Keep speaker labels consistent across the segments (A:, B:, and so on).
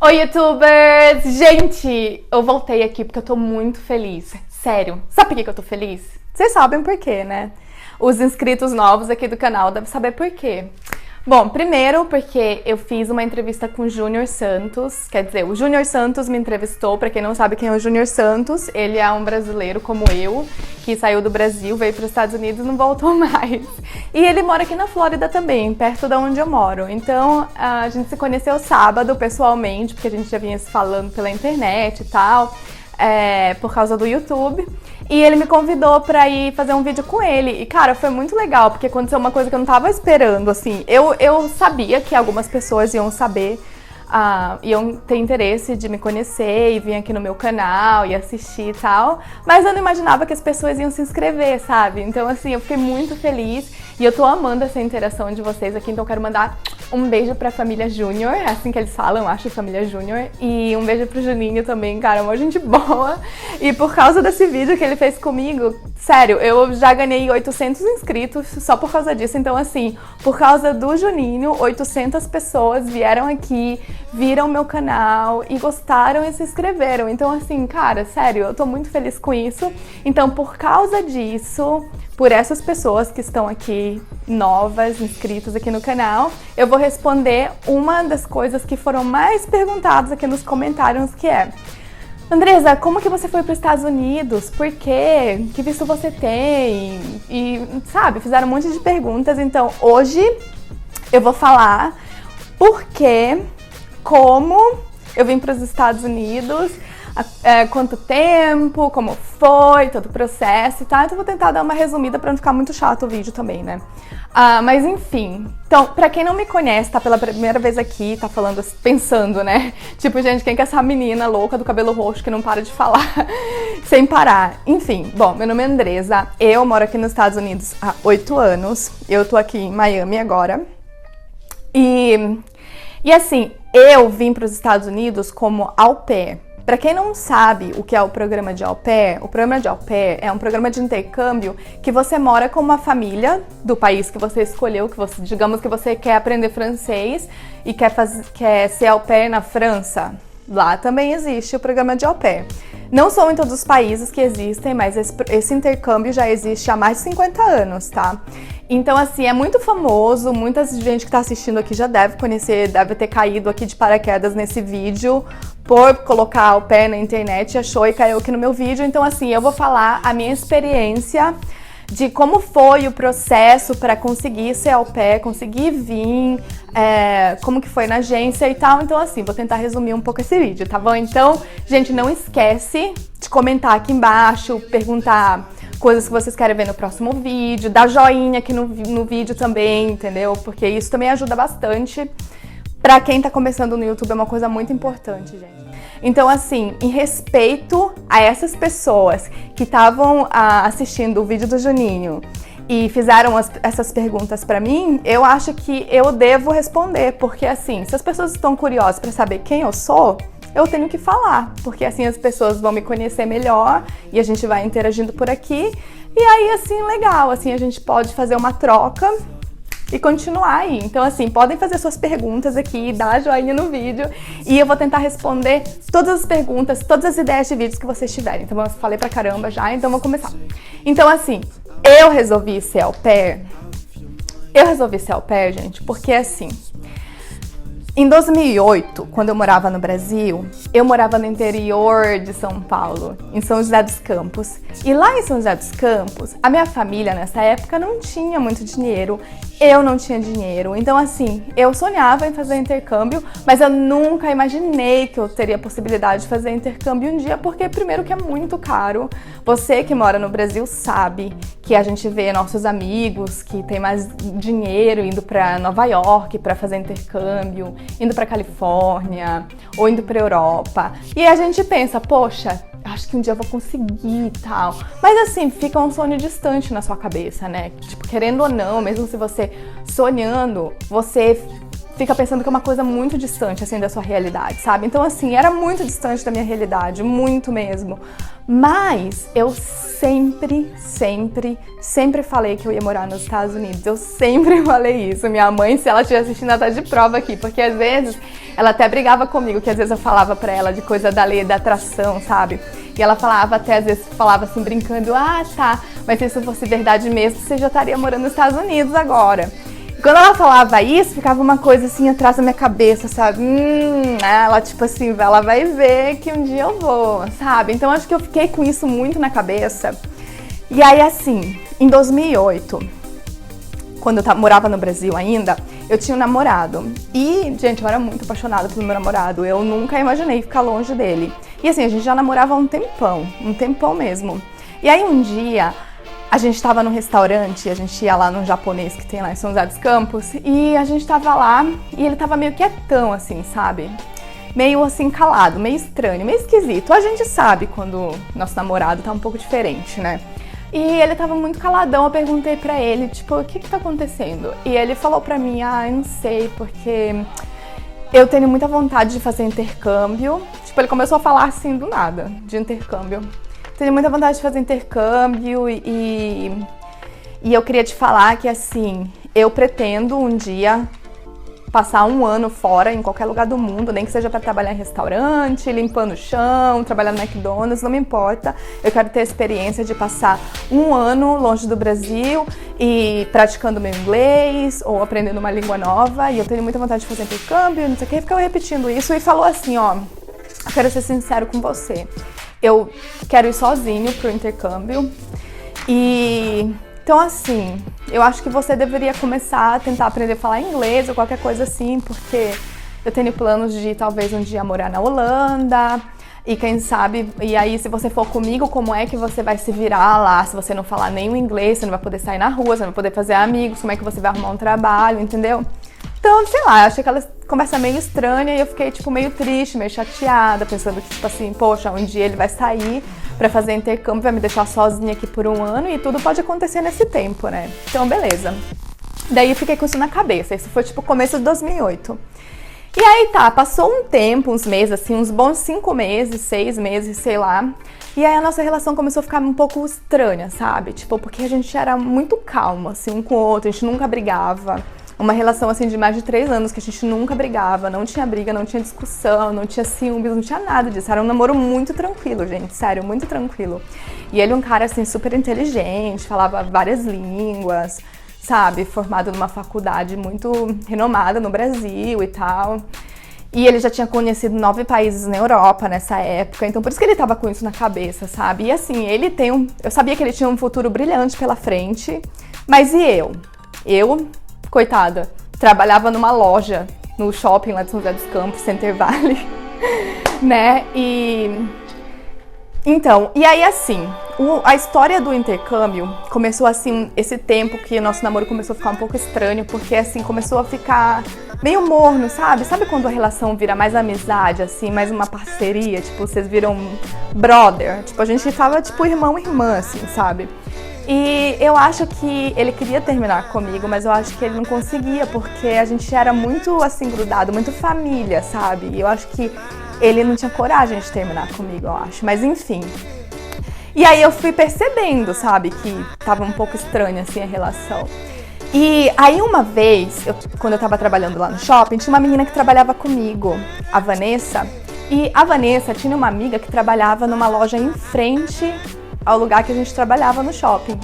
A: Oi, YouTubers! Gente, eu voltei aqui porque eu tô muito feliz. Sério. Sabe por que eu tô feliz? Vocês sabem por quê, né? Os inscritos novos aqui do canal devem saber por quê. Bom, primeiro porque eu fiz uma entrevista com o Júnior Santos, quer dizer, o Júnior Santos me entrevistou. Pra quem não sabe quem é o Júnior Santos, ele é um brasileiro como eu, que saiu do Brasil, veio para os Estados Unidos e não voltou mais. E ele mora aqui na Flórida também, perto de onde eu moro. Então, a gente se conheceu sábado pessoalmente, porque a gente já vinha se falando pela internet e tal, por causa do YouTube. E ele me convidou pra ir fazer um vídeo com ele. E, cara, foi muito legal, porque aconteceu uma coisa que eu não tava esperando, assim. Eu sabia que algumas pessoas iam saber, iam ter interesse de me conhecer e vir aqui no meu canal e assistir e tal. Mas eu não imaginava que as pessoas iam se inscrever, sabe? Então, assim, eu fiquei muito feliz. E eu tô amando essa interação de vocês aqui. Então, eu quero mandar um beijo pra família Júnior, é assim que eles falam, eu acho, família Júnior. E um beijo pro Juninho também, cara, uma gente boa. E por causa desse vídeo que ele fez comigo, sério, eu já ganhei 800 inscritos só por causa disso. Então, assim, por causa do Juninho, 800 pessoas vieram aqui, viram meu canal e gostaram e se inscreveram. Então, assim, cara, sério, eu tô muito feliz com isso. Então, por causa disso, por essas pessoas que estão aqui novas, inscritas aqui no canal, eu vou responder uma das coisas que foram mais perguntadas aqui nos comentários, que é: Andresa, como que você foi para os Estados Unidos? Por quê? Que visto você tem? E, sabe, fizeram um monte de perguntas. Então, hoje eu vou falar por quê, como eu vim para os Estados Unidos, quanto tempo, como foi, todo o processo e tal. Então, vou tentar dar uma resumida para não ficar muito chato o vídeo também, né? Mas enfim, então, pra quem não me conhece, tá pela primeira vez aqui, tá falando, pensando, né? Tipo, gente, quem que é essa menina louca do cabelo roxo que não para de falar sem parar? Enfim, bom, meu nome é Andresa, eu moro aqui nos Estados Unidos há 8 anos, eu tô aqui em Miami agora. E assim, eu vim para os Estados Unidos como au pair. Para quem não sabe o que é o programa de au pair, o programa de au pair é um programa de intercâmbio que você mora com uma família do país que você escolheu, que você, digamos que você quer aprender francês e quer ser au pair na França. Lá também existe o programa de au pair. Não são em todos os países que existem, mas esse intercâmbio já existe há mais de 50 anos, tá? Então, assim, é muito famoso, muita gente que tá assistindo aqui já deve conhecer, deve ter caído aqui de paraquedas nesse vídeo por colocar o pé na internet, achou e caiu aqui no meu vídeo. Então, assim, eu vou falar a minha experiência de como foi o processo para conseguir ser au pair, conseguir vir, como que foi na agência e tal. Então, assim, vou tentar resumir um pouco esse vídeo, tá bom? Então, gente, não esquece de comentar aqui embaixo, perguntar coisas que vocês querem ver no próximo vídeo, dar joinha aqui no vídeo também, entendeu? Porque isso também ajuda bastante. Pra quem tá começando no YouTube é uma coisa muito importante, gente. Então, assim, em respeito a essas pessoas que estavam assistindo o vídeo do Juninho e fizeram essas perguntas pra mim, eu acho que eu devo responder, porque assim, se as pessoas estão curiosas pra saber quem eu sou, eu tenho que falar, porque assim as pessoas vão me conhecer melhor e a gente vai interagindo por aqui. E aí, assim, legal, assim, a gente pode fazer uma troca e continuar aí. Então, assim, podem fazer suas perguntas aqui, dar joinha no vídeo e eu vou tentar responder todas as perguntas, todas as ideias de vídeos que vocês tiverem. Então, eu falei pra caramba já, então vou começar. Então, assim, eu resolvi ser au pair. Eu resolvi ser au pair, gente, porque assim, em 2008, quando eu morava no Brasil, eu morava no interior de São Paulo, em São José dos Campos. E lá em São José dos Campos, a minha família nessa época não tinha muito dinheiro, eu não tinha dinheiro. Então, assim, eu sonhava em fazer intercâmbio, mas eu nunca imaginei que eu teria a possibilidade de fazer intercâmbio um dia, porque primeiro que é muito caro. Você que mora no Brasil sabe que a gente vê nossos amigos que tem mais dinheiro indo para Nova York para fazer intercâmbio, indo para Califórnia ou indo para Europa. E a gente pensa, poxa, acho que um dia eu vou conseguir e tal. Mas assim, fica um sonho distante na sua cabeça, né? Tipo, querendo ou não, mesmo se você sonhando, você fica pensando que é uma coisa muito distante, assim, da sua realidade, sabe? Então, assim, era muito distante da minha realidade, muito mesmo. Mas eu sempre falei que eu ia morar nos Estados Unidos. Eu sempre falei isso. Minha mãe, se ela estiver assistindo, ela tá de prova aqui, porque às vezes ela até brigava comigo, que às vezes eu falava pra ela de coisa da lei da atração, sabe? E ela falava até, às vezes, falava assim, brincando, ah, tá, mas se isso fosse verdade mesmo, você já estaria morando nos Estados Unidos agora. E quando ela falava isso, ficava uma coisa assim atrás da minha cabeça, sabe? Ela tipo assim, ela vai ver que um dia eu vou, sabe? Então acho que eu fiquei com isso muito na cabeça. E aí assim, em 2008, quando eu morava no Brasil ainda, eu tinha um namorado. E, gente, eu era muito apaixonada pelo meu namorado. Eu nunca imaginei ficar longe dele. E assim, a gente já namorava há um tempão mesmo. E aí um dia, a gente tava num restaurante, a gente ia lá num japonês que tem lá em São José dos Campos, e a gente tava lá e ele tava meio quietão, assim, sabe? Meio assim, calado, meio estranho, meio esquisito. A gente sabe quando nosso namorado tá um pouco diferente, né? E ele tava muito caladão, eu perguntei pra ele, tipo, o que tá acontecendo? E ele falou pra mim, eu não sei, porque eu tenho muita vontade de fazer intercâmbio. Tipo, ele começou a falar assim do nada, de intercâmbio. Tenho muita vontade de fazer intercâmbio e eu queria te falar que, assim, eu pretendo um dia passar um ano fora, em qualquer lugar do mundo, nem que seja para trabalhar em restaurante, limpando o chão, trabalhar no McDonald's, não me importa. Eu quero ter a experiência de passar um ano longe do Brasil e praticando meu inglês ou aprendendo uma língua nova. E eu tenho muita vontade de fazer intercâmbio, não sei o que. Ficou repetindo isso e falou assim, ó, eu quero ser sincero com você. Eu quero ir sozinho pro intercâmbio e... Então, assim, eu acho que você deveria começar a tentar aprender a falar inglês ou qualquer coisa assim, porque eu tenho planos de talvez um dia morar na Holanda e quem sabe, e aí se você for comigo, como é que você vai se virar lá? Se você não falar nenhum inglês, você não vai poder sair na rua, você não vai poder fazer amigos, como é que você vai arrumar um trabalho, entendeu? Então, sei lá, eu achei aquela conversa meio estranha e eu fiquei, tipo, meio triste, meio chateada, pensando que, tipo assim, poxa, um dia ele vai sair pra fazer intercâmbio, vai me deixar sozinha aqui por um ano e tudo pode acontecer nesse tempo, né? Então, beleza. Daí eu fiquei com isso na cabeça, isso foi, tipo, começo de 2008. E aí, tá, passou um tempo, uns meses, assim, uns bons 5 meses, 6 meses, sei lá. E aí a nossa relação começou a ficar um pouco estranha, sabe? Tipo, porque a gente era muito calmo, assim, um com o outro, a gente nunca brigava. Uma relação, assim, de mais de 3 anos que a gente nunca brigava, não tinha briga, não tinha discussão, não tinha ciúmes, não tinha nada disso. Era um namoro muito tranquilo, gente, sério, muito tranquilo. E ele é um cara, assim, super inteligente, falava várias línguas, sabe? Formado numa faculdade muito renomada no Brasil e tal. E ele já tinha conhecido 9 países na Europa nessa época, então por isso que ele tava com isso na cabeça, sabe? E assim, ele tem eu sabia que ele tinha um futuro brilhante pela frente, mas e eu? Eu, coitada, trabalhava numa loja no shopping lá de São José dos Campos, Center Valley, né? Então, e aí assim, a história do intercâmbio começou assim, esse tempo que o nosso namoro começou a ficar um pouco estranho, porque assim, começou a ficar meio morno, sabe? Sabe quando a relação vira mais amizade, assim, mais uma parceria, tipo, vocês viram brother, tipo, a gente tava tipo irmão e irmã, assim, sabe? E eu acho que ele queria terminar comigo, mas eu acho que ele não conseguia, porque a gente era muito, assim, grudado, muito família, sabe? E eu acho que ele não tinha coragem de terminar comigo, eu acho. Mas enfim. E aí eu fui percebendo, sabe, que tava um pouco estranha, assim, a relação. E aí uma vez, quando eu tava trabalhando lá no shopping, tinha uma menina que trabalhava comigo, a Vanessa. E a Vanessa tinha uma amiga que trabalhava numa loja em frente ao lugar que a gente trabalhava no shopping.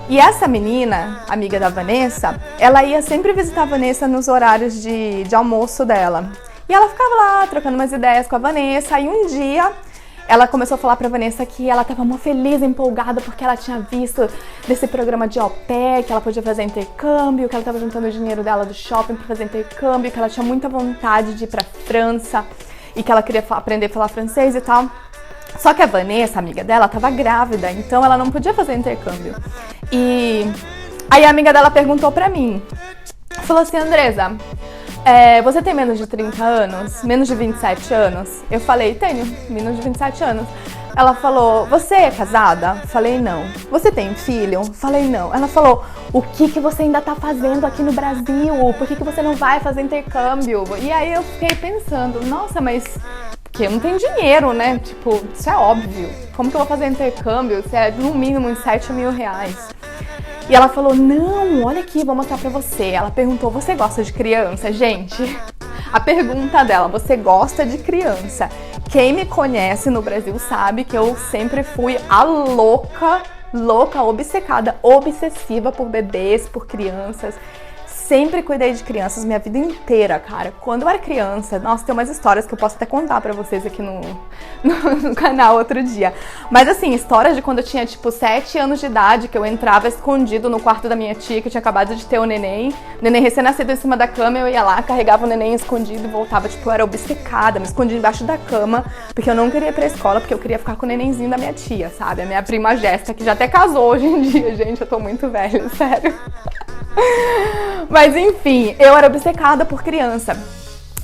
A: E essa menina, amiga da Vanessa, ela ia sempre visitar a Vanessa nos horários de almoço dela. E ela ficava lá, trocando umas ideias com a Vanessa, e um dia ela começou a falar pra Vanessa que ela tava mó feliz, empolgada, porque ela tinha visto desse programa de au pair, que ela podia fazer intercâmbio, que ela tava juntando o dinheiro dela do shopping pra fazer intercâmbio, que ela tinha muita vontade de ir pra França, e que ela queria aprender a falar francês e tal. Só que a Vanessa, amiga dela, tava grávida, então ela não podia fazer intercâmbio. E aí a amiga dela perguntou pra mim, falou assim, Andresa, você tem menos de 30 anos? Menos de 27 anos? Eu falei, tenho, menos de 27 anos. Ela falou, você é casada? Falei, não. Você tem filho? Falei, não. Ela falou, o que você ainda tá fazendo aqui no Brasil? Por que você não vai fazer intercâmbio? E aí eu fiquei pensando, nossa, mas porque eu não tenho dinheiro, né? Tipo, isso é óbvio. Como que eu vou fazer intercâmbio? Isso é no mínimo uns 7 mil reais. E ela falou, não, olha aqui, vou mostrar pra você. Ela perguntou, você gosta de criança? Gente, a pergunta dela, você gosta de criança? Quem me conhece no Brasil sabe que eu sempre fui a louca, obcecada, obsessiva por bebês, por crianças. Sempre cuidei de crianças minha vida inteira, cara. Quando eu era criança, nossa, tem umas histórias que eu posso até contar pra vocês aqui no canal outro dia. Mas assim, histórias de quando eu tinha tipo 7 anos de idade, que eu entrava escondido no quarto da minha tia, que tinha acabado de ter o neném recém-nascido em cima da cama, eu ia lá, carregava o neném escondido e voltava. Tipo, eu era obcecada, me escondia embaixo da cama, porque eu não queria ir pra escola, porque eu queria ficar com o nenenzinho da minha tia, sabe? A minha prima Jéssica, que já até casou hoje em dia, gente, eu tô muito velha, sério. Mas enfim, eu era obcecada por criança.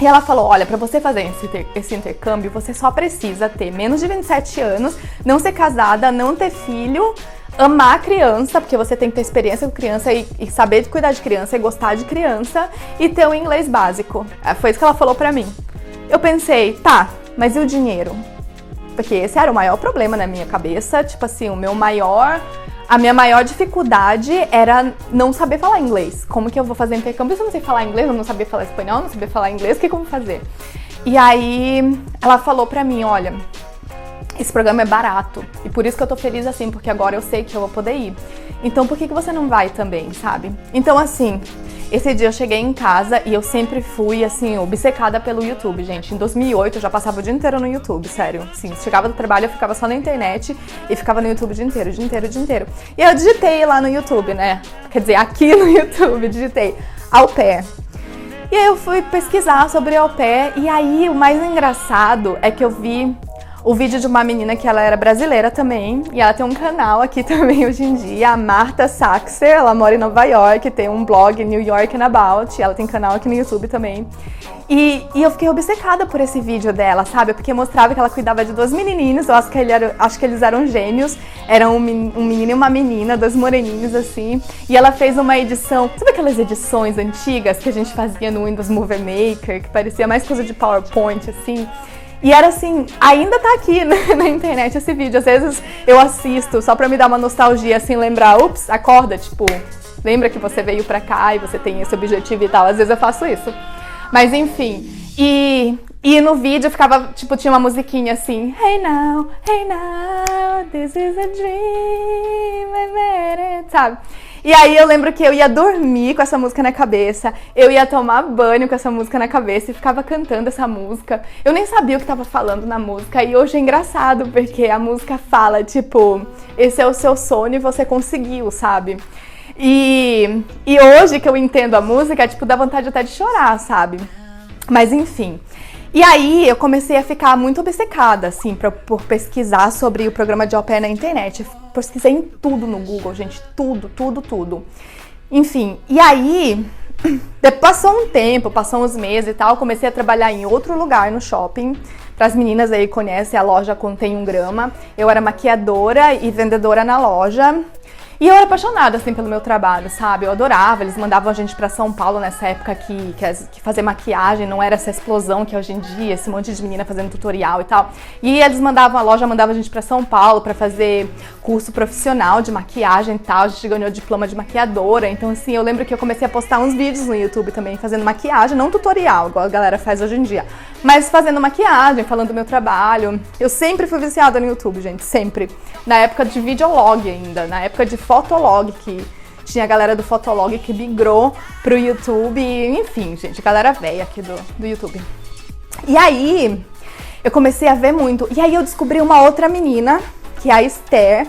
A: E ela falou, olha, pra você fazer esse intercâmbio, você só precisa ter menos de 27 anos, não ser casada, não ter filho, amar a criança, porque você tem que ter experiência com criança e saber cuidar de criança e gostar de criança e ter um inglês básico. Foi isso que ela falou pra mim. Eu pensei, tá, mas e o dinheiro? Porque esse era o maior problema na minha cabeça, tipo assim, a minha maior dificuldade era não saber falar inglês. Como que eu vou fazer intercâmbio se eu não sei falar inglês, eu não saber falar espanhol, não saber falar inglês, o que eu vou fazer? E aí ela falou pra mim, olha, esse programa é barato e por isso que eu tô feliz assim, porque agora eu sei que eu vou poder ir. Então por que você não vai também, sabe? Então assim, esse dia eu cheguei em casa e eu sempre fui, assim, obcecada pelo YouTube, gente. Em 2008 eu já passava o dia inteiro no YouTube, sério. Assim, chegava do trabalho, eu ficava só na internet e ficava no YouTube o dia inteiro. E eu digitei lá no YouTube, né? Quer dizer, aqui no YouTube, digitei au pair. E aí eu fui pesquisar sobre au pair e aí o mais engraçado é que eu vi o vídeo de uma menina que ela era brasileira também, e ela tem um canal aqui também hoje em dia, a Marta Saxer, ela mora em Nova York, tem um blog New York and About, e ela tem canal aqui no YouTube também. E eu fiquei obcecada por esse vídeo dela, sabe? Porque mostrava que ela cuidava de 2 menininhos, eu acho que eles eram gêmeos, eram um menino e uma menina, 2 moreninhos assim, e ela fez uma edição, sabe aquelas edições antigas que a gente fazia no Windows Movie Maker, que parecia mais coisa de PowerPoint, assim? E era assim, ainda tá aqui na internet esse vídeo, às vezes eu assisto só pra me dar uma nostalgia, assim, lembrar, ups, acorda, tipo, lembra que você veio pra cá e você tem esse objetivo e tal, às vezes eu faço isso. Mas enfim, e no vídeo ficava, tipo, tinha uma musiquinha assim, hey now, this is a dream, I made it, sabe? E aí eu lembro que eu ia dormir com essa música na cabeça, eu ia tomar banho com essa música na cabeça e ficava cantando essa música. Eu nem sabia o que tava falando na música e hoje é engraçado porque a música fala, tipo, esse é o seu sonho e você conseguiu, sabe? E hoje que eu entendo a música, tipo, dá vontade até de chorar, sabe? Mas enfim. E aí eu comecei a ficar muito obcecada, assim, por pesquisar sobre o programa de au pair na internet. Pesquisei em tudo no Google, gente, tudo. Enfim, e aí, passou um tempo, passou uns meses e tal, comecei a trabalhar em outro lugar no shopping. Para as meninas aí conhecem, a loja contém 1 grama. Eu era maquiadora e vendedora na loja. E eu era apaixonada, assim, pelo meu trabalho, sabe? Eu adorava, eles mandavam a gente pra São Paulo nessa época que fazer maquiagem não era essa explosão que é hoje em dia, esse monte de menina fazendo tutorial e tal. E eles mandavam, a loja mandava a gente pra São Paulo pra fazer curso profissional de maquiagem e tal. A gente ganhou diploma de maquiadora, então assim, eu lembro que eu comecei a postar uns vídeos no YouTube também fazendo maquiagem, não tutorial, igual a galera faz hoje em dia, mas fazendo maquiagem, falando do meu trabalho. Eu sempre fui viciada no YouTube, gente, sempre. Na época de videolog ainda, na época de Fotolog, que tinha a galera do Fotolog que migrou pro YouTube, enfim, gente, a galera velha aqui do YouTube. E aí, eu comecei a ver muito, e aí eu descobri uma outra menina, que é a Esther,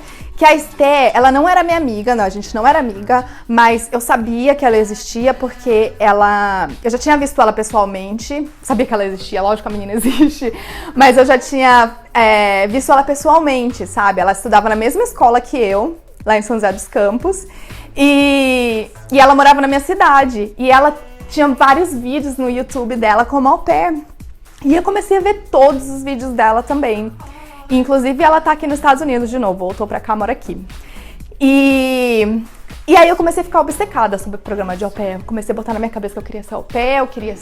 A: ela não era minha amiga, não, a gente não era amiga, mas eu sabia que ela existia porque eu já tinha visto ela pessoalmente, sabia que ela existia, lógico que a menina existe, mas eu já tinha visto ela pessoalmente, sabe? Ela estudava na mesma escola que eu, lá em São José dos Campos, e ela morava na minha cidade, e ela tinha vários vídeos no YouTube dela como au pair. E eu comecei a ver todos os vídeos dela também. Inclusive, ela tá aqui nos Estados Unidos de novo, voltou pra cá, mora aqui. E aí eu comecei a ficar obcecada sobre o programa de au pair. Comecei a botar na minha cabeça que eu queria ser au pair, eu queria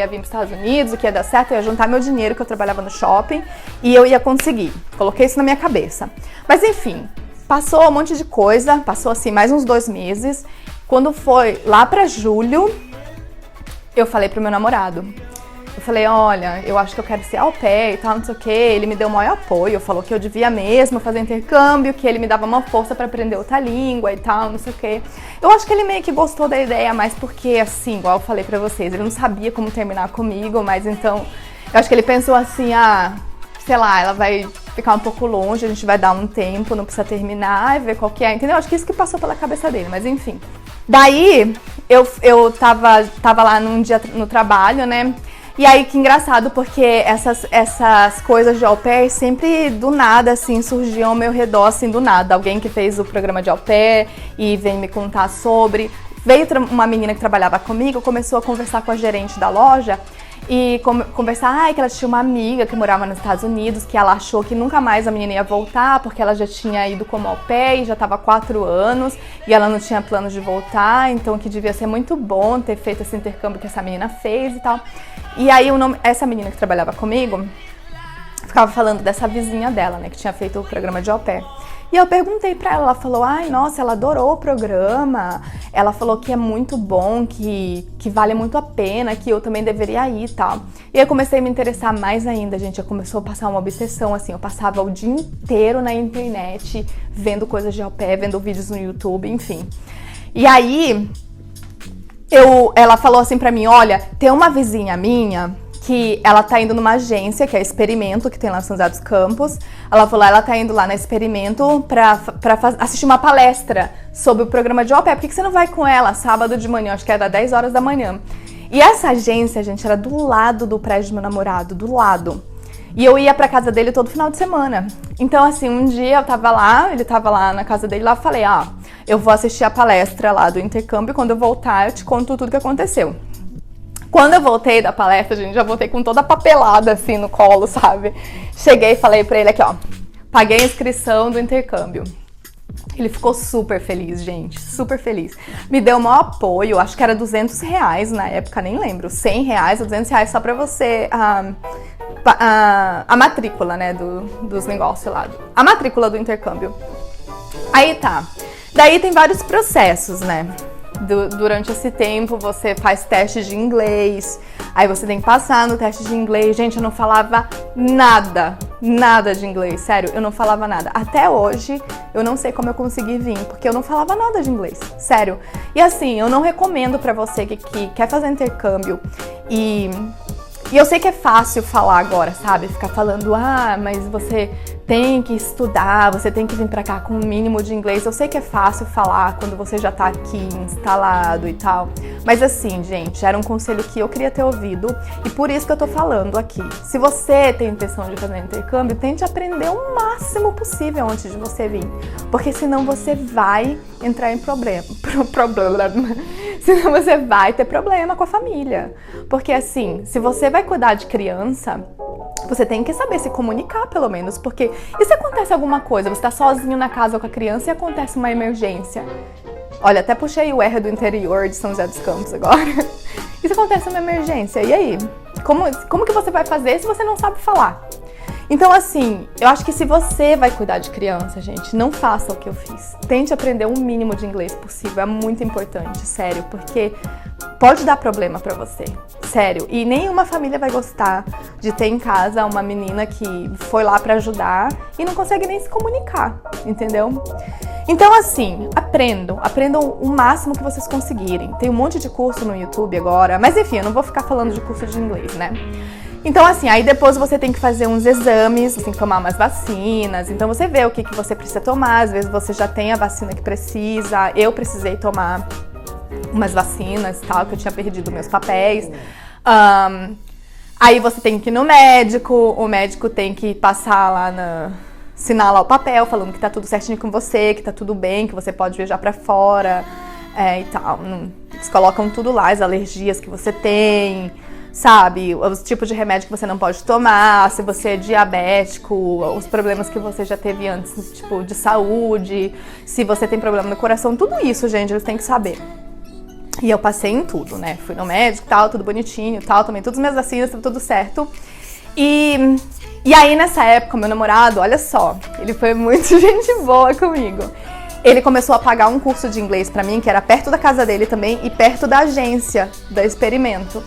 A: vir para os Estados Unidos, o que ia dar certo, eu ia juntar meu dinheiro que eu trabalhava no shopping e eu ia conseguir. Coloquei isso na minha cabeça. Mas enfim, passou um monte de coisa, passou assim mais uns 2 meses. Quando foi lá pra julho, eu falei pro meu namorado. Eu falei, olha, eu acho que eu quero ser au pair e tal, não sei o que. Ele me deu o maior apoio, falou que eu devia mesmo fazer intercâmbio, que ele me dava uma força pra aprender outra língua e tal, não sei o que. Eu acho que ele meio que gostou da ideia, mas porque, assim, igual eu falei pra vocês, ele não sabia como terminar comigo, mas então, eu acho que ele pensou assim, sei lá, ela vai ficar um pouco longe, a gente vai dar um tempo, não precisa terminar e ver qual que é, entendeu? Acho que isso que passou pela cabeça dele, mas enfim. Daí, eu tava lá num dia no trabalho, né? E aí, que engraçado, porque essas coisas de au pair sempre do nada, assim, surgiam ao meu redor, assim, do nada. Alguém que fez o programa de au pair e veio me contar sobre. Veio uma menina que trabalhava comigo, começou a conversar com a gerente da loja e conversar, que ela tinha uma amiga que morava nos Estados Unidos, que ela achou que nunca mais a menina ia voltar, porque ela já tinha ido como au pair e já estava 4 anos, e ela não tinha planos de voltar, então que devia ser muito bom ter feito esse intercâmbio que essa menina fez e tal. E aí essa menina que trabalhava comigo ficava falando dessa vizinha dela, né, que tinha feito o programa de au pair. E eu perguntei pra ela, ela falou, nossa, ela adorou o programa, ela falou que é muito bom, que vale muito a pena, que eu também deveria ir e tal. E eu comecei a me interessar mais ainda, gente, eu começou a passar uma obsessão, assim, eu passava o dia inteiro na internet, vendo coisas de au pair, vendo vídeos no YouTube, enfim. E aí, ela falou assim pra mim, olha, tem uma vizinha minha que ela tá indo numa agência, que é Experimento, que tem lá em São José dos Campos. Ela falou, ela tá indo lá na Experimento pra assistir uma palestra sobre o programa de au pair. Por que você não vai com ela sábado de manhã? Acho que era 10 horas da manhã. E essa agência, gente, era do lado do prédio do meu namorado, do lado. E eu ia pra casa dele todo final de semana. Então, assim, um dia eu tava lá, ele tava lá na casa dele, lá eu falei, eu vou assistir a palestra lá do intercâmbio, quando eu voltar eu te conto tudo que aconteceu. Quando eu voltei da palestra, gente, já voltei com toda a papelada assim no colo, sabe? Cheguei e falei pra ele aqui, paguei a inscrição do intercâmbio. Ele ficou super feliz, gente, super feliz. Me deu o maior apoio, acho que era R$200 na época, nem lembro, R$100 ou R$200 só pra você, a matrícula, né, dos negócios lá, a matrícula do intercâmbio. Aí tá, daí tem vários processos, né? Durante esse tempo você faz teste de inglês, aí você tem que passar no teste de inglês. Gente, eu não falava nada de inglês, sério, eu não falava nada. Até hoje, eu não sei como eu consegui vir, porque eu não falava nada de inglês, sério. E assim, eu não recomendo pra você que quer fazer intercâmbio e eu sei que é fácil falar agora, sabe? Ficar falando, mas você tem que estudar, você tem que vir pra cá com um mínimo de inglês. Eu sei que é fácil falar quando você já tá aqui instalado e tal. Mas assim, gente, era um conselho que eu queria ter ouvido e por isso que eu tô falando aqui. Se você tem intenção de fazer intercâmbio, tente aprender o máximo possível antes de você vir. Porque senão você vai entrar em problema. Senão você vai ter problema com a família. Porque assim, se você vai cuidar de criança, você tem que saber se comunicar, pelo menos, porque e se acontece alguma coisa, você tá sozinho na casa com a criança e acontece uma emergência? Olha, até puxei o R do interior de São José dos Campos agora. E se acontece uma emergência? E aí? Como que você vai fazer se você não sabe falar? Então, assim, eu acho que se você vai cuidar de criança, gente, não faça o que eu fiz. Tente aprender o mínimo de inglês possível, é muito importante, sério, porque pode dar problema pra você, sério. E nenhuma família vai gostar de ter em casa uma menina que foi lá pra ajudar e não consegue nem se comunicar, entendeu? Então, assim, aprendam o máximo que vocês conseguirem. Tem um monte de curso no YouTube agora, mas enfim, eu não vou ficar falando de curso de inglês, né? Então, assim, aí depois você tem que fazer uns exames, você tem que tomar umas vacinas, então você vê o que você precisa tomar, às vezes você já tem a vacina que precisa, eu precisei tomar umas vacinas e tal, que eu tinha perdido meus papéis. Aí você tem que ir no médico, o médico tem que passar lá assinar lá o papel falando que tá tudo certinho com você, que tá tudo bem, que você pode viajar pra fora e tal. Eles colocam tudo lá, as alergias que você tem, sabe? Os tipos de remédio que você não pode tomar, se você é diabético, os problemas que você já teve antes, tipo, de saúde, se você tem problema no coração, tudo isso, gente, eles têm que saber. E eu passei em tudo, né? Fui no médico, tal, tudo bonitinho, tal, tomei todas as minhas vacinas, tudo certo. E aí, nessa época, meu namorado, olha só, ele foi muito gente boa comigo. Ele começou a pagar um curso de inglês pra mim, que era perto da casa dele também e perto da agência da Experimento.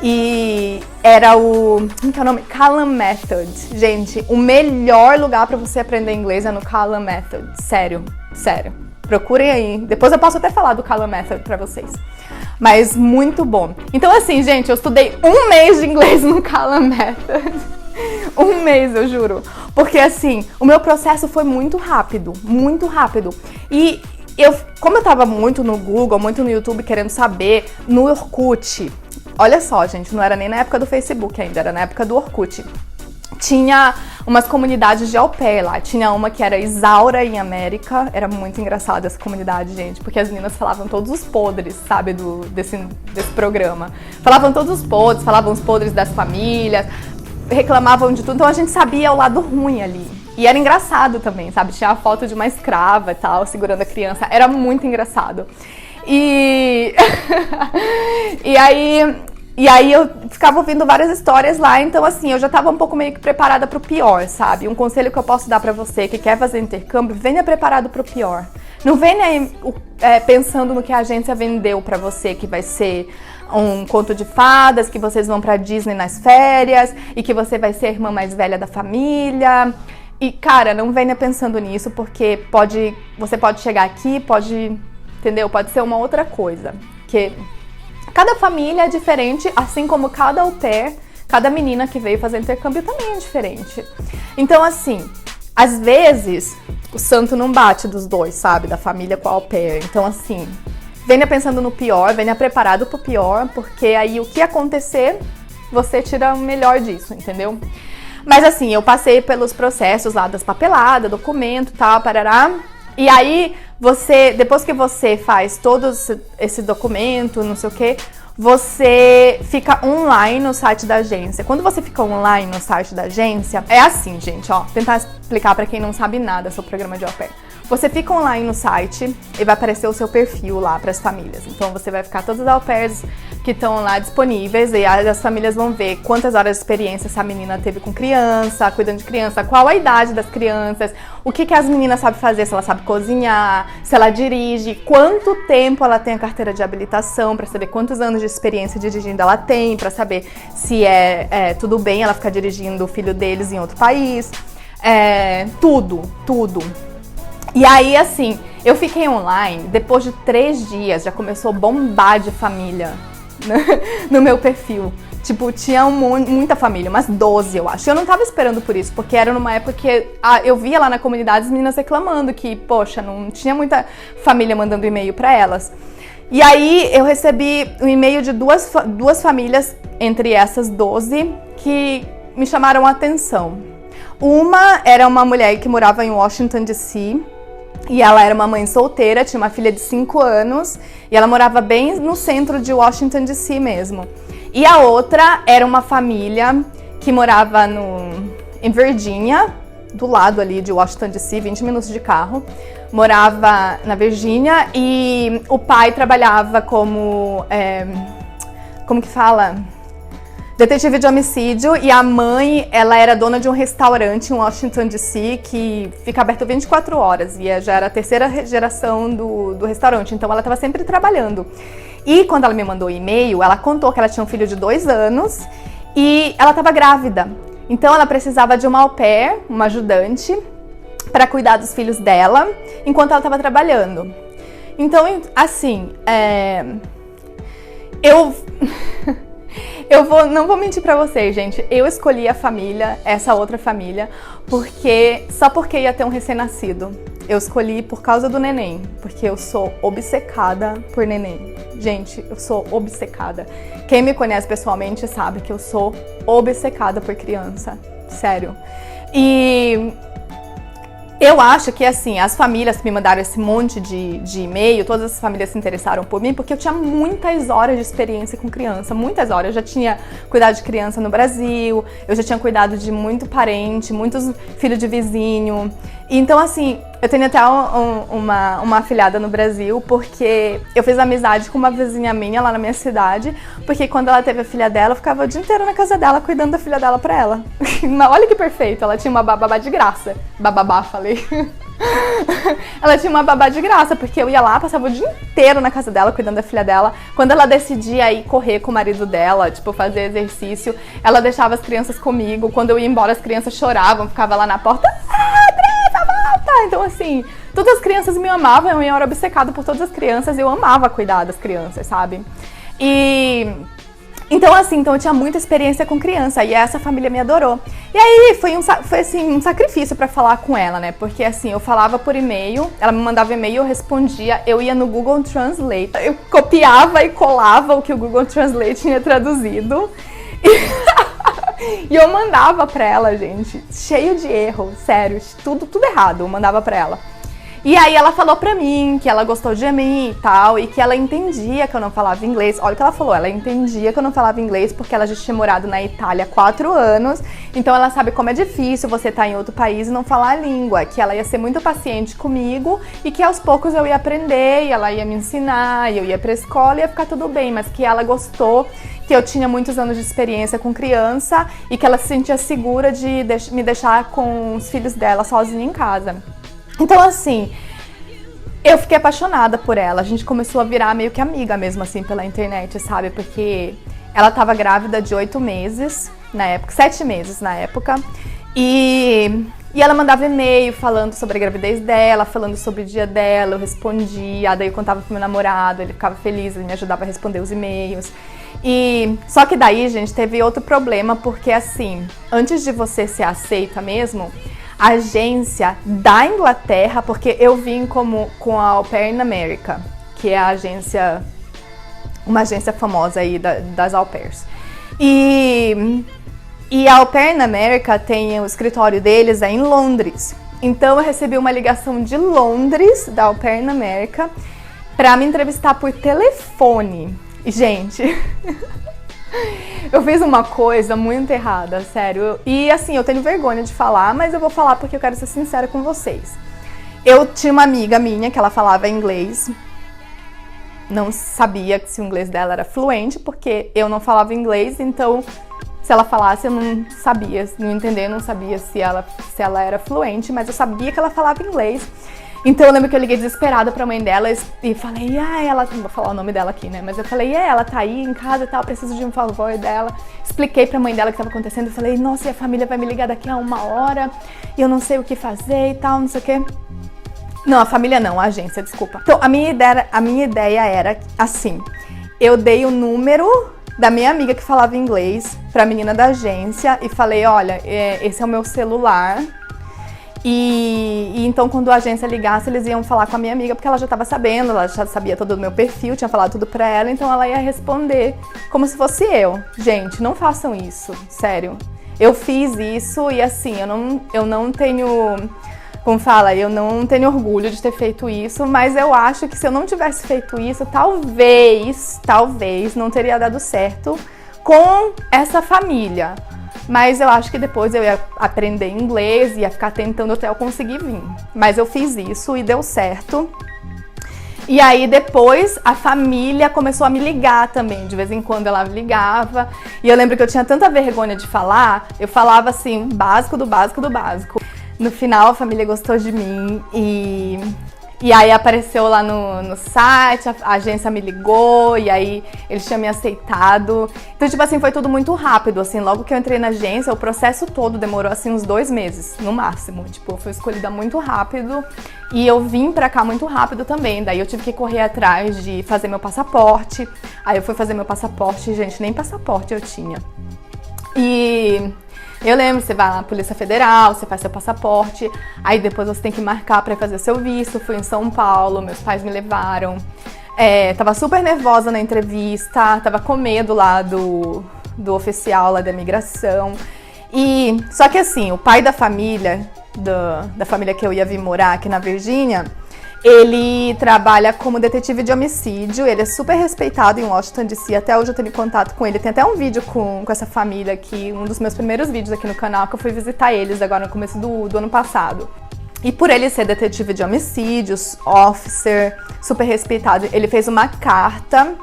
A: E era o... como que é o nome? Callum Method. Gente, o melhor lugar pra você aprender inglês é no Callum Method. Sério, sério. Procurem aí. Depois eu posso até falar do Callum Method pra vocês. Mas muito bom. Então assim, gente, eu estudei 1 mês de inglês no Callum Method. 1 mês, eu juro. Porque assim, o meu processo foi muito rápido. Muito rápido. E como eu tava muito no Google, muito no YouTube querendo saber, no Orkut. Olha só, gente, não era nem na época do Facebook ainda, era na época do Orkut. Tinha umas comunidades de au pair lá. Tinha uma que era Isaura em América. Era muito engraçada essa comunidade, gente, porque as meninas falavam todos os podres, sabe, desse programa. Falavam todos os podres, falavam os podres das famílias, reclamavam de tudo. Então a gente sabia o lado ruim ali. E era engraçado também, sabe? Tinha a foto de uma escrava e tal, segurando a criança. Era muito engraçado. E aí eu ficava ouvindo várias histórias lá, então assim, eu já tava um pouco meio que preparada pro pior, sabe? Um conselho que eu posso dar pra você que quer fazer intercâmbio, venha preparado pro pior. Não venha aí, pensando no que a agência vendeu pra você, que vai ser um conto de fadas, que vocês vão pra Disney nas férias e que você vai ser a irmã mais velha da família. E, cara, não venha pensando nisso, porque você pode chegar aqui, entendeu? Pode ser uma outra coisa, que cada família é diferente, assim como cada au pair, cada menina que veio fazer intercâmbio também é diferente. Então, assim, às vezes, o santo não bate dos dois, sabe? Da família com a au pair. Então, assim, venha pensando no pior, venha preparado pro pior, porque aí o que acontecer, você tira o melhor disso, entendeu? Mas, assim, eu passei pelos processos lá das papeladas, documento, tal, parará. E aí, depois que você faz todo esse documento, não sei o quê, você fica online no site da agência. Quando você fica online no site da agência, é assim, gente, ó, tentar explicar pra quem não sabe nada sobre o programa de au pair. Você fica online no site e vai aparecer o seu perfil lá para as famílias. Então você vai ficar todas as au pairs que estão lá disponíveis e as famílias vão ver quantas horas de experiência essa menina teve com criança, cuidando de criança, qual a idade das crianças, o que as meninas sabem fazer, se ela sabe cozinhar, se ela dirige, quanto tempo ela tem a carteira de habilitação, para saber quantos anos de experiência dirigindo ela tem, para saber se tudo bem ela ficar dirigindo o filho deles em outro país, tudo. E aí, assim, eu fiquei online, depois de 3 dias já começou a bombar de família no meu perfil. Tipo, tinha muita família, umas 12, eu acho. Eu não tava esperando por isso, porque era numa época que eu via lá na comunidade as meninas reclamando que, poxa, não tinha muita família mandando e-mail pra elas. E aí eu recebi um e-mail de duas famílias, entre essas 12, que me chamaram a atenção. Uma era uma mulher que morava em Washington, D.C., e ela era uma mãe solteira, tinha uma filha de 5 anos, e ela morava bem no centro de Washington, D.C. mesmo. E a outra era uma família que morava em Virgínia, do lado ali de Washington, D.C., 20 minutos de carro. Morava na Virgínia e o pai trabalhava como que fala? Detetive de homicídio, e a mãe, ela era dona de um restaurante em Washington, D.C., que fica aberto 24 horas, e já era a 3ª geração do restaurante, então ela estava sempre trabalhando. E quando ela me mandou o e-mail, ela contou que ela tinha um filho de 2 anos e ela estava grávida. Então ela precisava de uma au pair, uma ajudante, para cuidar dos filhos dela, enquanto ela estava trabalhando. Então, assim, não vou mentir pra vocês, gente. Eu escolhi a família, essa outra família, só porque ia ter um recém-nascido. Eu escolhi por causa do neném, porque eu sou obcecada por neném. Gente, eu sou obcecada. Quem me conhece pessoalmente sabe que eu sou obcecada por criança. Sério. E Eu acho que, assim, as famílias que me mandaram esse monte de e-mail, todas as famílias se interessaram por mim, porque eu tinha muitas horas de experiência com criança, muitas horas. Eu já tinha cuidado de criança no Brasil, eu já tinha cuidado de muito parente, muitos filhos de vizinho. Então, assim, eu tenho até uma afilhada no Brasil, porque eu fiz amizade com uma vizinha minha lá na minha cidade, porque quando ela teve a filha dela, eu ficava o dia inteiro na casa dela, cuidando da filha dela pra ela. Olha que perfeito, ela tinha uma babá de graça. Bababá, falei. Ela tinha uma babá de graça, porque eu ia lá, passava o dia inteiro na casa dela, cuidando da filha dela. Quando ela decidia ir correr com o marido dela, tipo, fazer exercício, ela deixava as crianças comigo. Quando eu ia embora, as crianças choravam, ficava lá na porta. Volta! Então, assim, todas as crianças me amavam, eu era obcecada por todas as crianças, eu amava cuidar das crianças, sabe? Então, assim, eu tinha muita experiência com criança e essa família me adorou. E aí foi assim, um sacrifício pra falar com ela, né? Porque, assim, eu falava por e-mail, ela me mandava e-mail, eu respondia, eu ia no Google Translate, eu copiava e colava o que o Google Translate tinha traduzido. E eu mandava pra ela, gente, cheio de erro, sério, tudo errado, eu mandava pra ela. E aí ela falou pra mim que ela gostou de mim e tal, e que ela entendia que eu não falava inglês. Olha o que ela falou, ela entendia que eu não falava inglês porque ela já tinha morado na Itália há 4 anos, então ela sabe como é difícil você estar em outro país e não falar a língua, que ela ia ser muito paciente comigo e que aos poucos eu ia aprender e ela ia me ensinar, e eu ia pra escola e ia ficar tudo bem, mas que ela gostou, que eu tinha muitos anos de experiência com criança e que ela se sentia segura de me deixar com os filhos dela sozinha em casa. Então, assim, eu fiquei apaixonada por ela. A gente começou a virar meio que amiga mesmo, assim, pela internet, sabe? Porque ela tava grávida de 8 meses na época, 7 meses na época. E ela mandava e-mail falando sobre a gravidez dela, falando sobre o dia dela, eu respondia, daí eu contava pro meu namorado, ele ficava feliz, ele me ajudava a responder os e-mails. Só que daí, gente, teve outro problema, porque assim, antes de você ser aceita mesmo, a agência da Inglaterra, porque eu vim com a Au Pair in America, que é uma agência famosa aí das Au Pairs. E a Au Pair in America tem o escritório deles em Londres. Então eu recebi uma ligação de Londres, da Au Pair in America, pra me entrevistar por telefone. E, gente, eu fiz uma coisa muito errada, sério. E assim, eu tenho vergonha de falar, mas eu vou falar porque eu quero ser sincera com vocês. Eu tinha uma amiga minha que ela falava inglês. Não sabia se o inglês dela era fluente, porque eu não falava inglês, então se ela falasse eu não sabia, não entendia, não sabia se ela era fluente, mas eu sabia que ela falava inglês. Então eu lembro que eu liguei desesperada pra mãe dela e falei, ela, não vou falar o nome dela aqui, né, mas eu falei, ela tá aí em casa e tal, preciso de um favor dela. Expliquei pra mãe dela o que tava acontecendo, eu falei, nossa, e a família vai me ligar daqui a 1 hora, e eu não sei o que fazer e tal, não sei o quê. Não, a família não, a agência, desculpa. Então, a minha ideia era assim, eu dei o número da minha amiga que falava inglês pra menina da agência e falei, olha, esse é o meu celular. E então quando a agência ligasse, eles iam falar com a minha amiga, porque ela já estava sabendo, ela já sabia todo o meu perfil, tinha falado tudo pra ela, então ela ia responder como se fosse eu. Gente, não façam isso, sério. Eu fiz isso e assim, eu não tenho, como fala, eu não tenho orgulho de ter feito isso, mas eu acho que se eu não tivesse feito isso, talvez não teria dado certo com essa família. Mas eu acho que depois eu ia aprender inglês, ia ficar tentando até eu conseguir vir. Mas eu fiz isso e deu certo. E aí depois a família começou a me ligar também, de vez em quando ela me ligava. E eu lembro que eu tinha tanta vergonha de falar, eu falava assim, básico do básico do básico. No final a família gostou de mim e aí apareceu lá no site, a agência me ligou e aí eles tinham me aceitado. Então, tipo assim, foi tudo muito rápido, assim, logo que eu entrei na agência, o processo todo demorou, assim, uns 2 meses, no máximo. Tipo, eu fui escolhida muito rápido e eu vim pra cá muito rápido também. Daí eu tive que correr atrás de fazer meu passaporte. Aí eu fui fazer meu passaporte, gente, nem passaporte eu tinha. E eu lembro, você vai lá na Polícia Federal, você faz seu passaporte, aí depois você tem que marcar pra fazer seu visto. Fui em São Paulo, meus pais me levaram. Tava super nervosa na entrevista, tava com medo lá do oficial lá da imigração. Só que assim, o pai da família da família que eu ia vir morar aqui na Virgínia, ele trabalha como detetive de homicídio, ele é super respeitado em Washington DC, até hoje eu tenho contato com ele, tem até um vídeo com essa família aqui, um dos meus primeiros vídeos aqui no canal, que eu fui visitar eles agora no começo do ano passado. E por ele ser detetive de homicídios, officer, super respeitado, ele fez uma carta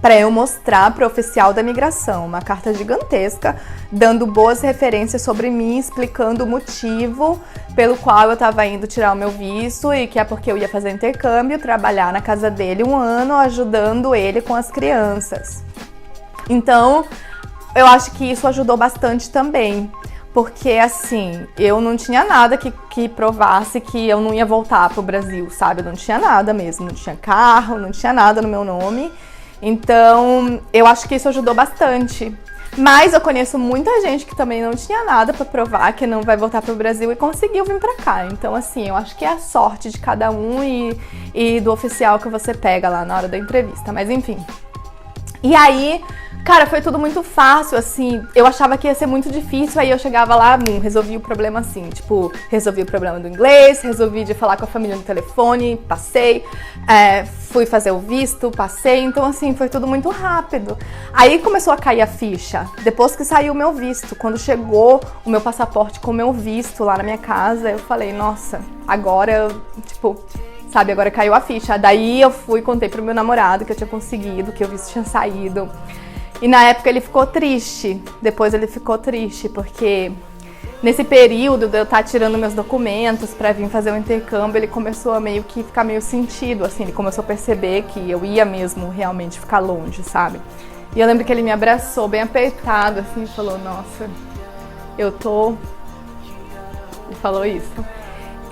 A: para eu mostrar para o oficial da imigração, uma carta gigantesca, dando boas referências sobre mim, explicando o motivo pelo qual eu estava indo tirar o meu visto e que é porque eu ia fazer intercâmbio, trabalhar na casa dele 1 ano, ajudando ele com as crianças. Então, eu acho que isso ajudou bastante também, porque assim, eu não tinha nada que provasse que eu não ia voltar pro Brasil, sabe? Eu não tinha nada mesmo, não tinha carro, não tinha nada no meu nome. Então, eu acho que isso ajudou bastante. Mas eu conheço muita gente que também não tinha nada pra provar, que não vai voltar pro Brasil e conseguiu vir pra cá. Então, assim, eu acho que é a sorte de cada um e do oficial que você pega lá na hora da entrevista. Mas, enfim. E aí, cara, foi tudo muito fácil, assim, eu achava que ia ser muito difícil, aí eu chegava lá, resolvi o problema assim, tipo, resolvi o problema do inglês, resolvi de falar com a família no telefone, passei, fui fazer o visto, passei, então assim, foi tudo muito rápido. Aí começou a cair a ficha, depois que saiu o meu visto, quando chegou o meu passaporte com o meu visto lá na minha casa, eu falei, nossa, agora, tipo... Sabe, agora caiu a ficha. Daí eu fui e contei pro meu namorado que eu tinha conseguido, que o visto tinha saído. E na época ele ficou triste. Depois ele ficou triste, porque nesse período de eu estar tirando meus documentos pra vir fazer o intercâmbio, ele começou a meio que ficar meio sentido, assim. Ele começou a perceber que eu ia mesmo realmente ficar longe, sabe? E eu lembro que ele me abraçou bem apertado, assim, e falou, nossa, eu tô... Ele falou isso.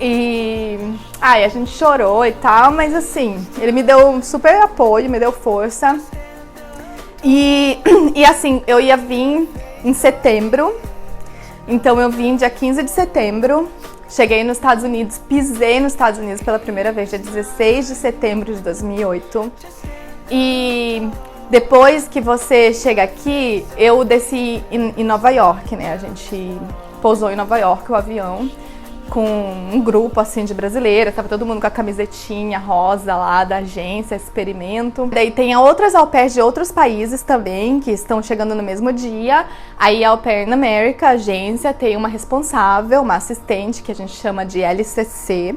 A: E aí a gente chorou e tal, mas assim, ele me deu um super apoio, me deu força. E assim, eu ia vir em setembro, então eu vim dia 15 de setembro, cheguei nos Estados Unidos, pisei nos Estados Unidos pela primeira vez, dia 16 de setembro de 2008. E depois que você chega aqui, eu desci em Nova York, né? A gente pousou em Nova York o avião, com um grupo assim de brasileiras, tava todo mundo com a camisetinha rosa lá da agência Experimento. Daí tem outras au pairs de outros países também, que estão chegando no mesmo dia. Aí a Au Pair in America, a agência, tem uma responsável, uma assistente, que a gente chama de LCC.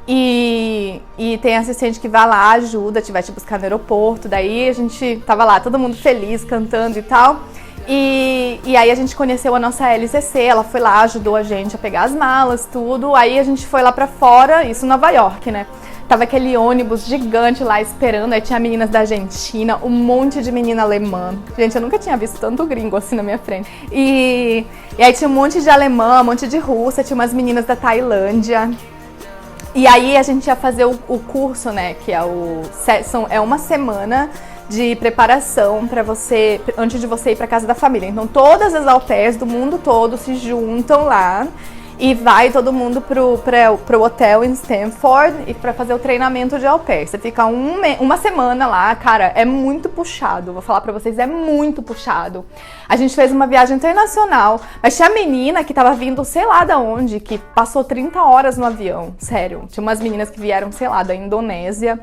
A: E tem assistente que vai lá, ajuda, vai te buscar no aeroporto. Daí a gente tava lá, todo mundo feliz, cantando e tal. E aí a gente conheceu a nossa LCC, ela foi lá, ajudou a gente a pegar as malas, tudo. Aí a gente foi lá pra fora, isso em Nova York, né? Tava aquele ônibus gigante lá esperando, aí tinha meninas da Argentina, um monte de menina alemã. Gente, eu nunca tinha visto tanto gringo assim na minha frente. E aí tinha um monte de alemã, um monte de russa, tinha umas meninas da Tailândia. E aí a gente ia fazer o curso, né, que é uma semana de preparação para você, antes de você ir para casa da família. Então todas as au pairs do mundo todo se juntam lá e vai todo mundo pro hotel em Stanford e para fazer o treinamento de au pair. Você fica uma semana lá, cara, é muito puxado, vou falar para vocês, é muito puxado. A gente fez uma viagem internacional, mas tinha menina que tava vindo sei lá da onde, que passou 30 horas no avião, sério. Tinha umas meninas que vieram, sei lá, da Indonésia.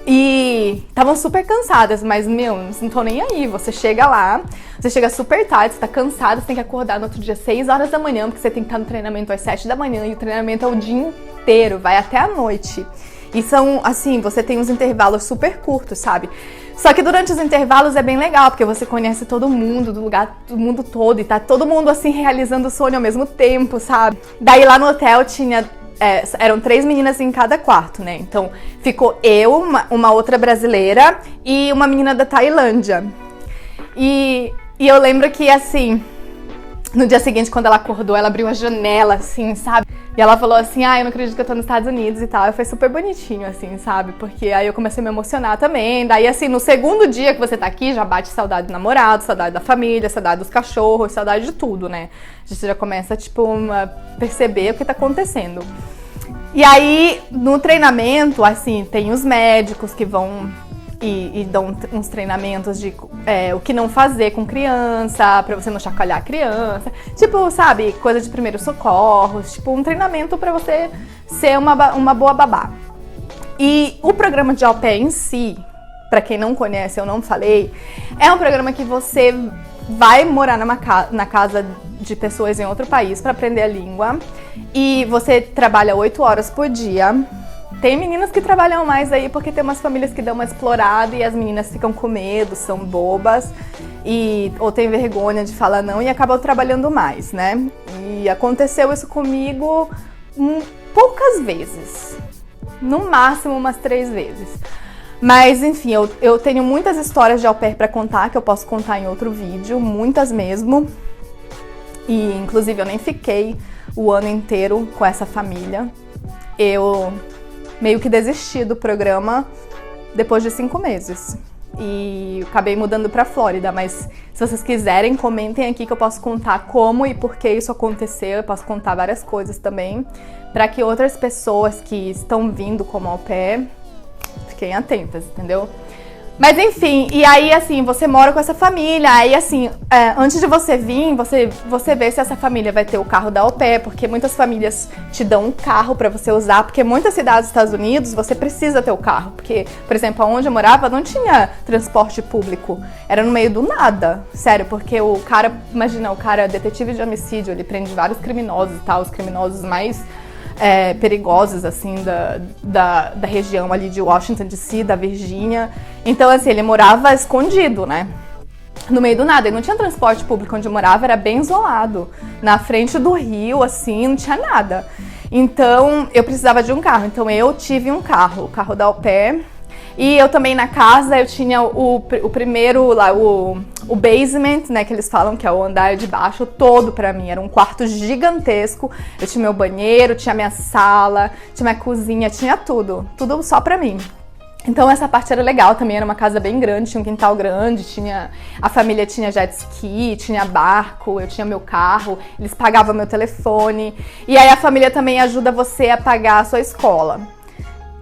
A: E estavam super cansadas, mas, não tô nem aí. Você chega lá, você chega super tarde, você tá cansada, você tem que acordar no outro dia 6 horas da manhã, porque você tem que estar no treinamento às 7 da manhã, e o treinamento é o dia inteiro, vai até a noite. E são, assim, você tem uns intervalos super curtos, sabe? Só que durante os intervalos é bem legal, porque você conhece todo mundo, do lugar, do mundo todo, e tá todo mundo, assim, realizando o sonho ao mesmo tempo, sabe? Daí lá no hotel eram 3 meninas em cada quarto, né? Então, ficou eu, uma outra brasileira e uma menina da Tailândia. E eu lembro que, assim, no dia seguinte, quando ela acordou, ela abriu a janela, assim, sabe? E ela falou assim, eu não acredito que eu tô nos Estados Unidos e tal. E foi super bonitinho, assim, sabe? Porque aí eu comecei a me emocionar também. Daí, assim, no segundo dia que você tá aqui, já bate saudade do namorado, saudade da família, saudade dos cachorros, saudade de tudo, né? A gente já começa, tipo, a perceber o que tá acontecendo. E aí, no treinamento, assim, tem os médicos que vão e dão uns treinamentos de o que não fazer com criança, pra você não chacoalhar a criança. Tipo, sabe, coisa de primeiros socorros, tipo um treinamento pra você ser uma boa babá. E o programa de au pair em si, pra quem não conhece, eu não falei, é um programa que você vai morar na casa de pessoas em outro país pra aprender a língua e você trabalha 8 horas por dia. Tem meninas que trabalham mais aí porque tem umas famílias que dão uma explorada e as meninas ficam com medo, são bobas ou tem vergonha de falar não e acabam trabalhando mais, né? E aconteceu isso comigo poucas vezes, no máximo umas 3 vezes. Mas enfim, eu tenho muitas histórias de au pair pra contar que eu posso contar em outro vídeo, muitas mesmo. E inclusive eu nem fiquei o ano inteiro com essa família. Eu meio que desisti do programa depois de 5 meses. E acabei mudando pra Flórida, mas se vocês quiserem, comentem aqui que eu posso contar como e por que isso aconteceu. Eu posso contar várias coisas também, pra que outras pessoas que estão vindo como au pair fiquem atentas, entendeu? Mas enfim, e aí assim, você mora com essa família, aí assim, antes de você vir, você vê se essa família vai ter o carro da au pair, porque muitas famílias te dão um carro pra você usar, porque muitas cidades dos Estados Unidos você precisa ter o carro, porque, por exemplo, onde eu morava não tinha transporte público, era no meio do nada, sério, porque o cara, imagina, o cara é detetive de homicídio, ele prende vários criminosos e tal, os criminosos mais perigosos, assim, da região ali de Washington DC, da Virgínia. Então, assim, ele morava escondido, né? No meio do nada. Ele não tinha transporte público onde eu morava, era bem isolado. Na frente do rio, assim, não tinha nada. Então, eu precisava de um carro. Então, eu tive um carro, o carro da au pair. E eu também na casa, eu tinha o primeiro lá, o basement, né, que eles falam que é o andar de baixo, todo pra mim. Era um quarto gigantesco, eu tinha meu banheiro, tinha minha sala, tinha minha cozinha, tinha tudo só pra mim. Então essa parte era legal também, era uma casa bem grande, tinha um quintal grande, a família tinha jet ski, tinha barco, eu tinha meu carro, eles pagavam meu telefone. E aí a família também ajuda você a pagar a sua escola.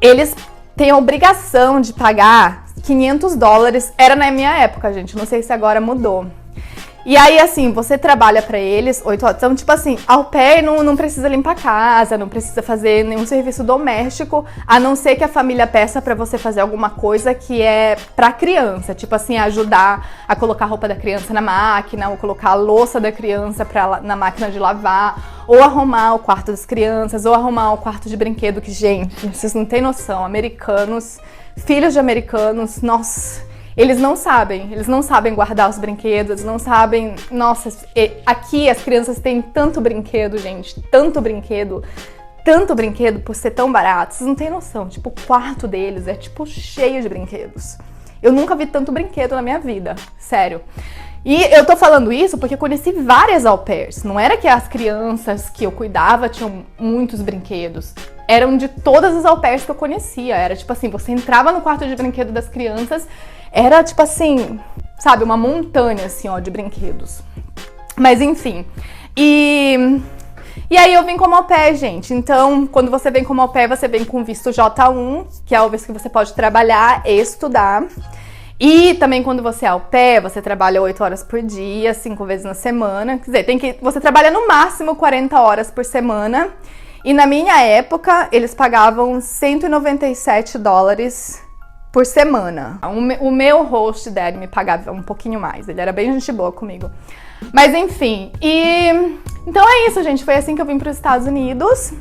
A: Eles tem a obrigação de pagar $500, era na minha época, gente, não sei se agora mudou. E aí, assim, você trabalha pra eles 8 horas, então, tipo assim, au pair não precisa limpar a casa, não precisa fazer nenhum serviço doméstico, a não ser que a família peça pra você fazer alguma coisa que é pra criança, tipo assim, ajudar a colocar a roupa da criança na máquina, ou colocar a louça da criança na máquina de lavar, ou arrumar o quarto das crianças, ou arrumar o quarto de brinquedo, que, gente, vocês não têm noção, americanos, filhos de americanos, nossa, eles não sabem guardar os brinquedos, eles não sabem, nossa, aqui as crianças têm tanto brinquedo, gente, tanto brinquedo por ser tão barato, vocês não têm noção, tipo, o quarto deles é, tipo, cheio de brinquedos. Eu nunca vi tanto brinquedo na minha vida, sério. E eu tô falando isso porque eu conheci várias au pairs. Não era que as crianças que eu cuidava tinham muitos brinquedos. Eram de todas as au pairs que eu conhecia. Era tipo assim, você entrava no quarto de brinquedo das crianças, era tipo assim, sabe, uma montanha assim, ó, de brinquedos. Mas enfim. E aí eu vim como au pair, gente. Então, quando você vem como au pair, você vem com visto J1, que é o visto que você pode trabalhar e estudar. E também quando você é au pair, você trabalha 8 horas por dia, 5 vezes na semana. Quer dizer, você trabalha no máximo 40 horas por semana. E na minha época, eles pagavam $197 por semana. O meu host dad me pagava um pouquinho mais, ele era bem gente boa comigo. Mas enfim, então é isso, gente. Foi assim que eu vim para os Estados Unidos.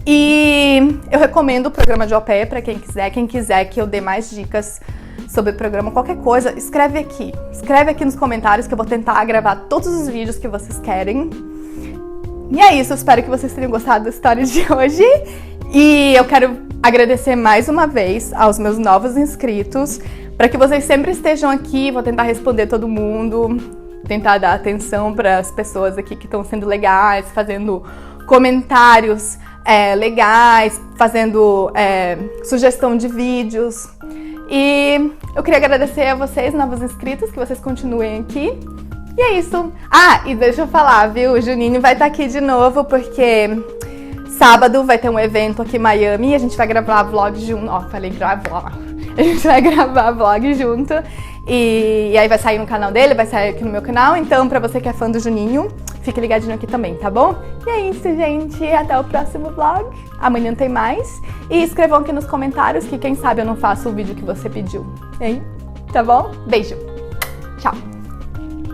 A: E eu recomendo o programa de au pair para quem quiser que eu dê mais dicas sobre o programa, qualquer coisa, escreve aqui nos comentários que eu vou tentar gravar todos os vídeos que vocês querem. E é isso, eu espero que vocês tenham gostado da história de hoje. E eu quero agradecer mais uma vez aos meus novos inscritos, para que vocês sempre estejam aqui. Vou tentar responder todo mundo, tentar dar atenção para as pessoas aqui que estão sendo legais, fazendo comentários legais, fazendo sugestão de vídeos. E eu queria agradecer a vocês, novos inscritos, que vocês continuem aqui. E é isso. Ah, e deixa eu falar, viu? O Juninho vai estar aqui de novo, porque sábado vai ter um evento aqui em Miami e a gente vai gravar vlog junto. Ó, falei gravar. A gente vai gravar vlog junto. E aí vai sair no canal dele, vai sair aqui no meu canal. Então, pra você que é fã do Juninho, fique ligadinho aqui também, tá bom? E é isso, gente. Até o próximo vlog. Amanhã tem mais. E escrevam aqui nos comentários que quem sabe eu não faço o vídeo que você pediu. Hein? Tá bom? Beijo. Tchau.